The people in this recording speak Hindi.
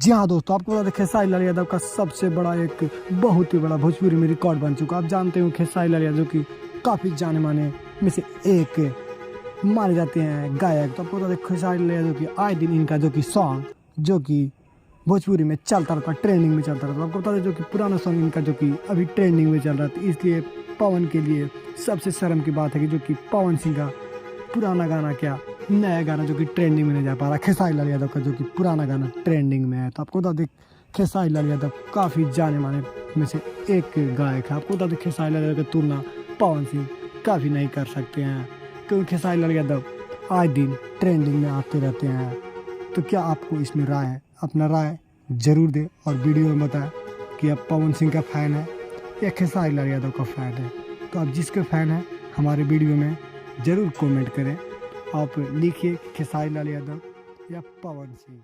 जी हाँ दोस्तों, आपको बता दें खेसारी लाल यादव का सबसे बड़ा एक बहुत ही बड़ा भोजपुरी में रिकॉर्ड बन चुका। आप जानते हो खेसारी लाल यादव की काफ़ी जाने माने में से एक माने जाते हैं गायक। तो आपको बता दें खेसारी लाल यादव की आए दिन इनका जो कि सॉन्ग जो कि भोजपुरी में चलता रहता, ट्रेंडिंग में चलता रहता। आपको बता दें जो कि पुराना सॉन्ग इनका जो कि अभी ट्रेंडिंग में चल रहा था, इसलिए पवन के लिए सबसे शर्म की बात है कि जो कि पवन सिंह का पुराना गाना क्या नया गाना जो कि ट्रेंडिंग में नहीं जा पा रहा। खेसारी लाल यादव का जो कि पुराना गाना ट्रेंडिंग में है। तो आपको बता दें खेसारी लाल यादव काफ़ी जाने माने में से एक गायक है। आपको बता दें खेसारी लाल यादव की तुलना पवन सिंह काफ़ी नहीं कर सकते हैं, क्योंकि खेसारी लाल यादव आए दिन ट्रेंडिंग में आते रहते हैं। तो क्या आपको इसमें राय है? अपना राय ज़रूर दें और वीडियो में बताएं कि आप पवन सिंह का फ़ैन है या खेसारी लाल यादव का फ़ैन है। तो आप जिसके फ़ैन हैं हमारे वीडियो में ज़रूर कमेंट करें। आप लिखिए खेसारी लाल यादव या पवन सिंह।